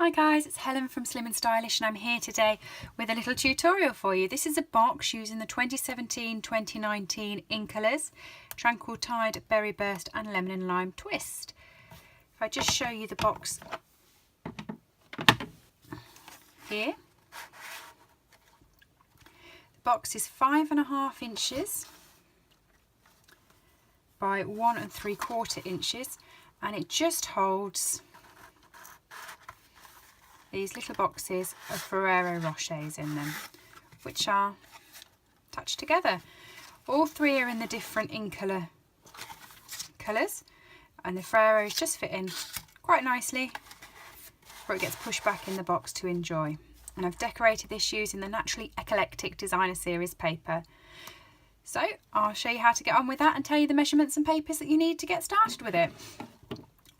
Hi guys, it's Helen from SlimmandStylish and I'm here today with a little tutorial for you. This is a box using the 2017-2019 in colours, Tranquil Tide, Berry Burst and Lemon and Lime Twist. If I just show you the box here. The box is 5.5 inches by 1 3/4 inches and it just holds these little boxes of Ferrero Rochers in them, which are attached together. All three are in the different in colours, and the Ferreros just fit in quite nicely before it gets pushed back in the box to enjoy. And I've decorated this using the Naturally Eclectic Designer Series paper. So I'll show you how to get on with that and tell you the measurements and papers that you need to get started with it.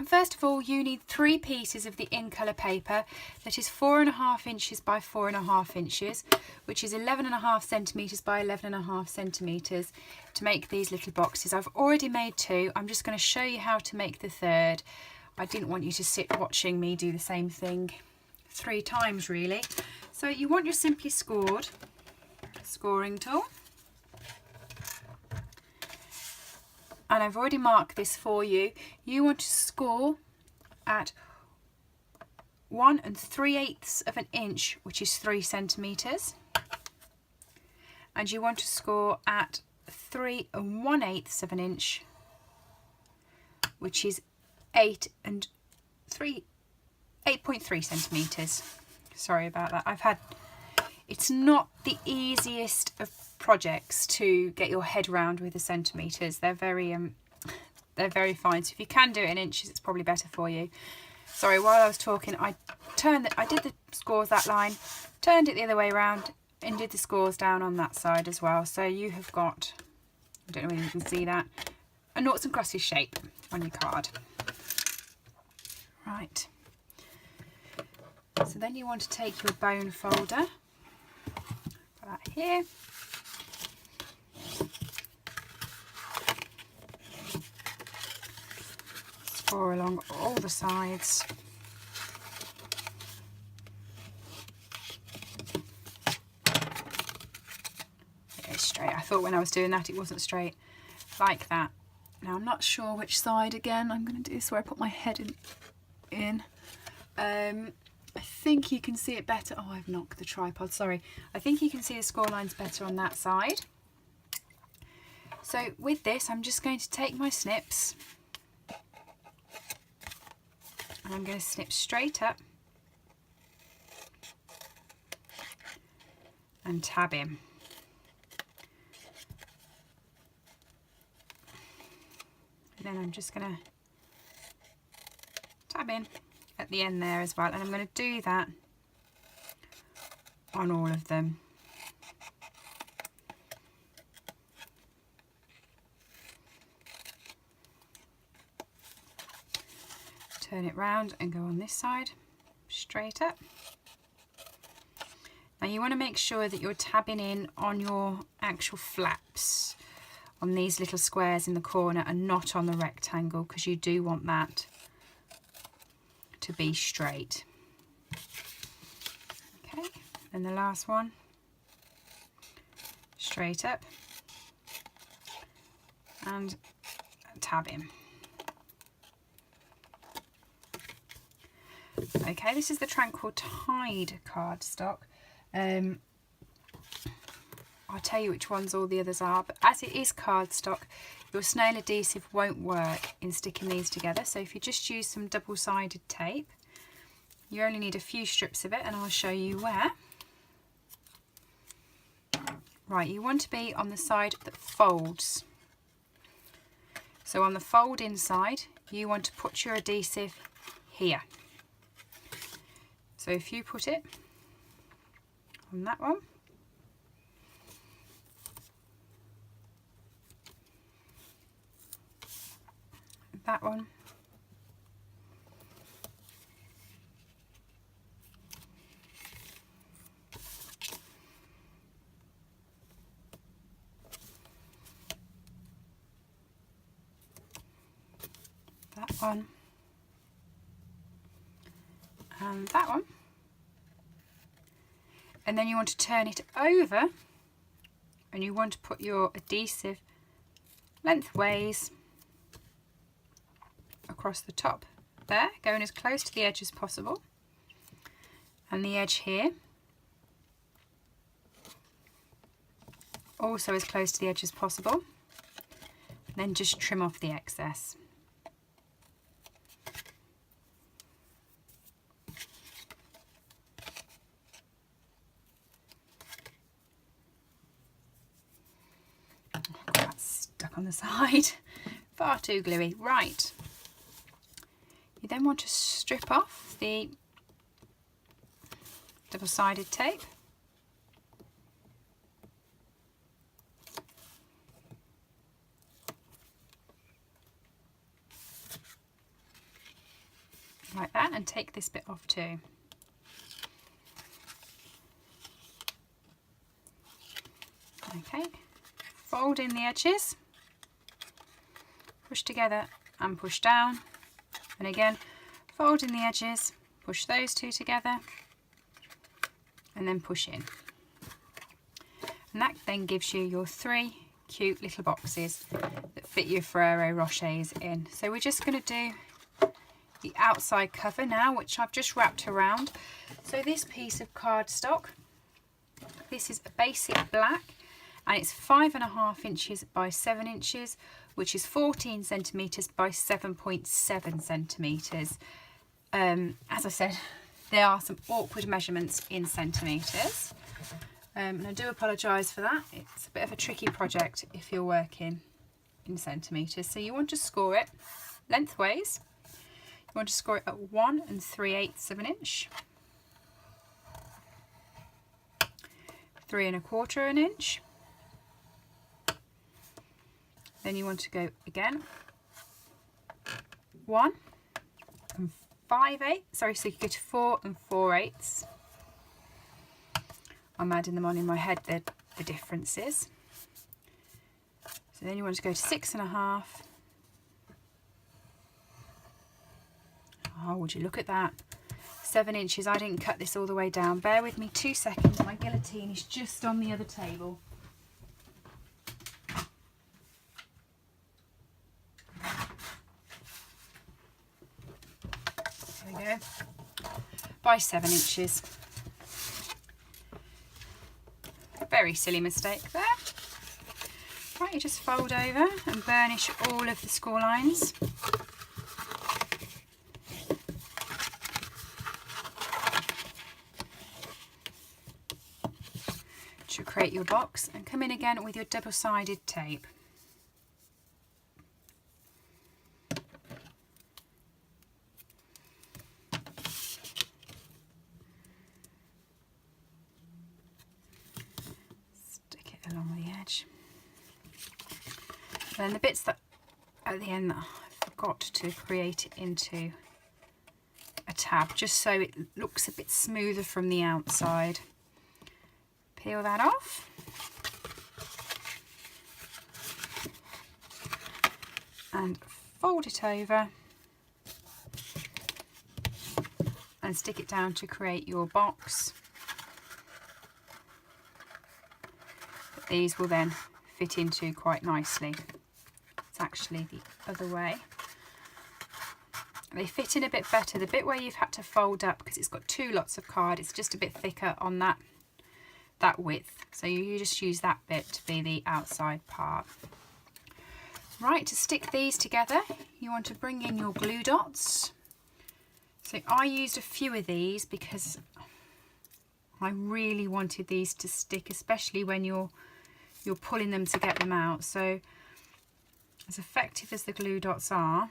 First of all, you need 3 pieces of the in colour paper that is 4.5 inches by 4.5 inches, which is 11.5 centimetres by 11.5 centimetres to make these little boxes. I've already made 2. I'm just going to show you how to make the third. I didn't want you to sit watching me do the same thing 3 times really. So you want your Simply Scored scoring tool. And I've already marked this for you. You want to score at 1 3/8 of an inch, which is 3 centimetres. And you want to score at 3 1/8 of an inch, which is 8.3 centimetres. Sorry about that. It's not the easiest of projects to get your head round with the centimetres. They're very fine. So if you can do it in inches, it's probably better for you. Sorry, while I was talking, I did the scores that line, turned it the other way around, and did the scores down on that side as well. So you have got, I don't know whether you can see that, a noughts and crosses shape on your card. Right. So then you want to take your bone folder. Put that here. Score along all the sides. It's straight. I thought when I was doing that it wasn't straight, like that. Now I'm not sure which side again. I'm going to do this where I put my head in. I think you can see it better. Oh, I've knocked the tripod, sorry. I think you can see the score lines better on that side. So with this, I'm just going to take my snips and I'm going to snip straight up and tab in. And then I'm just going to tab in at the end there as well, and I'm going to do that on all of them. Turn it round and go on this side, straight up. Now you want to make sure that you're tabbing in on your actual flaps on these little squares in the corner and not on the rectangle, because you do want that to be straight. Okay, and the last one, straight up and tab in. Okay, this is the Tranquil Tide cardstock. I'll tell you which ones all the others are, but as it is cardstock, your snail adhesive won't work in sticking these together. So if you just use some double-sided tape, you only need a few strips of it, and I'll show you where. Right, you want to be on the side that folds. So on the fold inside, you want to put your adhesive here. So if you put it on that one, that one, that one, and that one. And then you want to turn it over and you want to put your adhesive lengthways across the top there, going as close to the edge as possible, and the edge here also as close to the edge as possible, and then just trim off the excess. Stuck on the side, far too gluey. Right, you then want to strip off the double-sided tape, like that, and take this bit off too. Okay, fold in the edges, push together and push down, and again fold in the edges, push those two together and then push in, and that then gives you your 3 cute little boxes that fit your Ferrero Rochers in. So we're just going to do the outside cover now, which I've just wrapped around. So this piece of cardstock, this is a basic black, and it's 5.5 inches by 7 inches, which is 14 centimetres by 7.7 centimetres. As I said, there are some awkward measurements in centimetres, and I do apologise for that. It's a bit of a tricky project if you're working in centimetres. So you want to score it lengthways. You want to score it at 1 3/8 of an inch, 3 1/4 an inch. Then you want to go again 1 5/8. Sorry, so you go to 4 4/8. I'm adding them on in my head, the differences. So then you want to go to 6 1/2. Oh, would you look at that? 7 inches. I didn't cut this all the way down. Bear with me 2 seconds. My guillotine is just on the other table. There we go. By 7 inches. Very silly mistake there. Right, you just fold over and burnish all of the score lines. To create your box, and come in again with your double-sided tape. Stick it along the edge. Then the bits that at the end that I forgot to create it into a tab, just so it looks a bit smoother from the outside. Peel that off. And fold it over and stick it down to create your box. But these will then fit into quite nicely. It's actually the other way. They fit in a bit better. The bit where you've had to fold up, because it's got 2 lots of card, it's just a bit thicker on that width, so you just use that bit to be the outside part. Right, to stick these together you want to bring in your glue dots. So I used a few of these because I really wanted these to stick, especially when you're pulling them to get them out. So as effective as the glue dots are,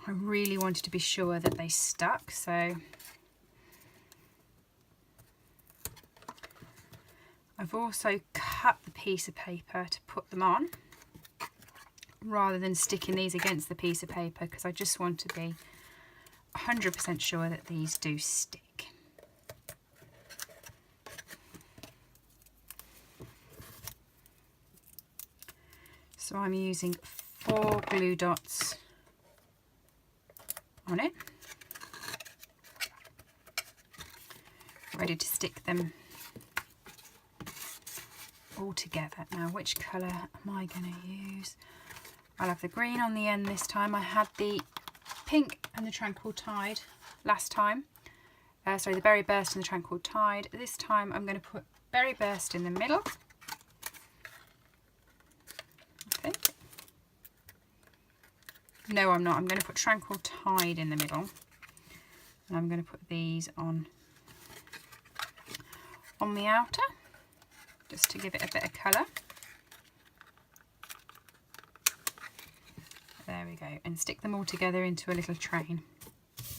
I really wanted to be sure that they stuck. So I've also cut the piece of paper to put them on, rather than sticking these against the piece of paper, because I just want to be 100% sure that these do stick. So I'm using 4 glue dots on it. ready to stick them all together. Now, which colour am I going to use? I'll have the green on the end this time. I had the pink and the Tranquil Tide last time. Sorry, the Berry Burst and the Tranquil Tide. This time I'm going to put Berry Burst in the middle. I think. No, I'm not. I'm going to put Tranquil Tide in the middle. And I'm going to put these on the outer, just to give it a bit of colour. There we go, and stick them all together into a little train.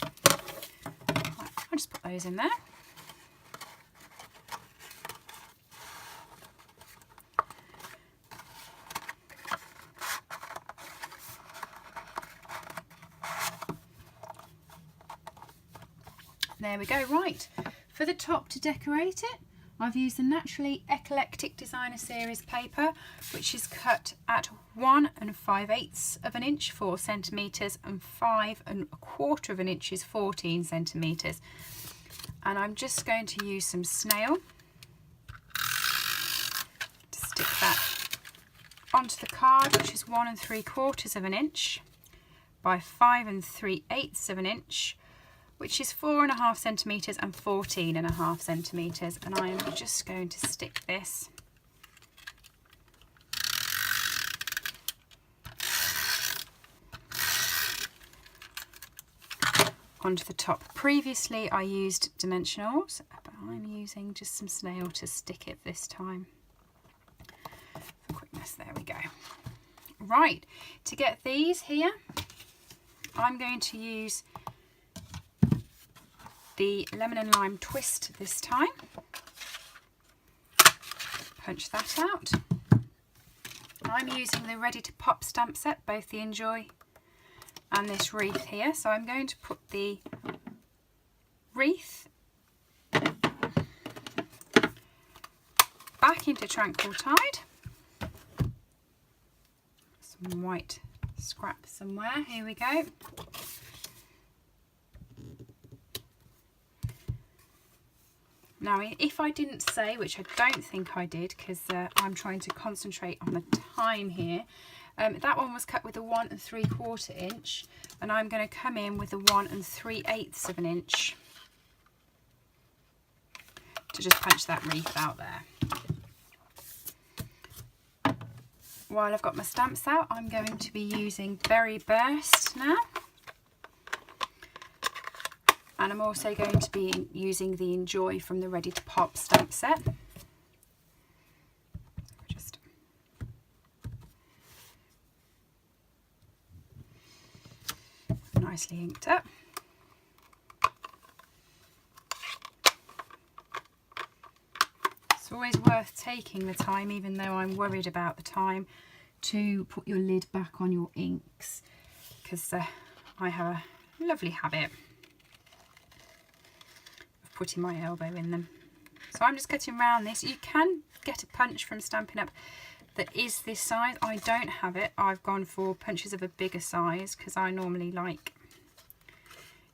Right, I'll just put those in there. There we go. Right, for the top to decorate it, I've used the Naturally Eclectic Designer Series paper, which is cut at 1 5/8 of an inch, 4 centimetres, and 5 1/4 of an inch is 14 centimetres. And I'm just going to use some snail to stick that onto the card, which is 1 3/4 of an inch by 5 3/8 of an inch, which is 4.5 centimetres and 14.5 centimetres. And I am just going to stick this onto the top. Previously I used dimensionals, but I'm using just some snail to stick it this time. For quickness, there we go. Right, to get these here, I'm going to use the lemon and lime twist this time. Punch that out. I'm using the Ready to Pop stamp set, both the Enjoy and this wreath here. So I'm going to put the wreath back into Tranquil Tide. Some white scrap somewhere. Here we go. Now, if I didn't say, which I don't think I did, because I'm trying to concentrate on the time here, that one was cut with a 1 3/4 inch, and I'm going to come in with a 1 3/8 of an inch to just punch that wreath out there. While I've got my stamps out, I'm going to be using Berry Burst now. And I'm also going to be using the Enjoy from the Ready to Pop stamp set. Just nicely inked up. It's always worth taking the time, even though I'm worried about the time, to put your lid back on your inks, because I have a lovely habit putting my elbow in them. So I'm just cutting around this. You can get a punch from Stampin' Up that is this size. I don't have it. I've gone for punches of a bigger size because I normally like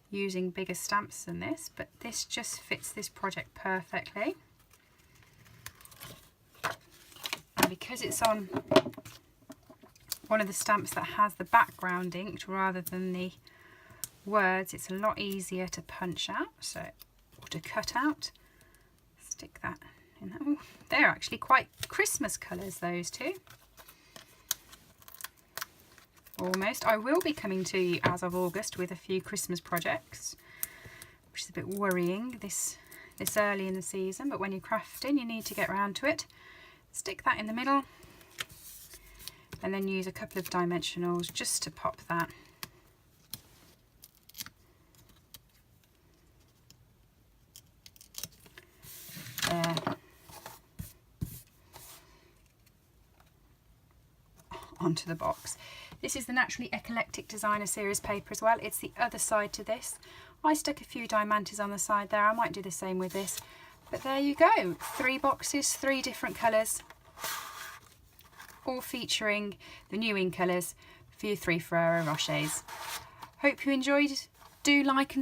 using bigger stamps than this, but this just fits this project perfectly. And because it's on one of the stamps that has the background inked rather than the words, it's a lot easier to punch out, so to cut out. Stick that in there. Oh, they're actually quite Christmas colours, those two. Almost. I will be coming to you as of August with a few Christmas projects, which is a bit worrying this early in the season, but when you're crafting you need to get around to it. Stick that in the middle and then use a couple of dimensionals just to pop that. There. Onto the box. This is the Naturally Eclectic Designer Series paper as well. It's the other side to this. I stuck a few diamantes on the side there. I might do the same with this. But there you go. 3 boxes, 3 different colours, all featuring the new ink colours for your 3 Ferrero Rochers. Hope you enjoyed. Do like and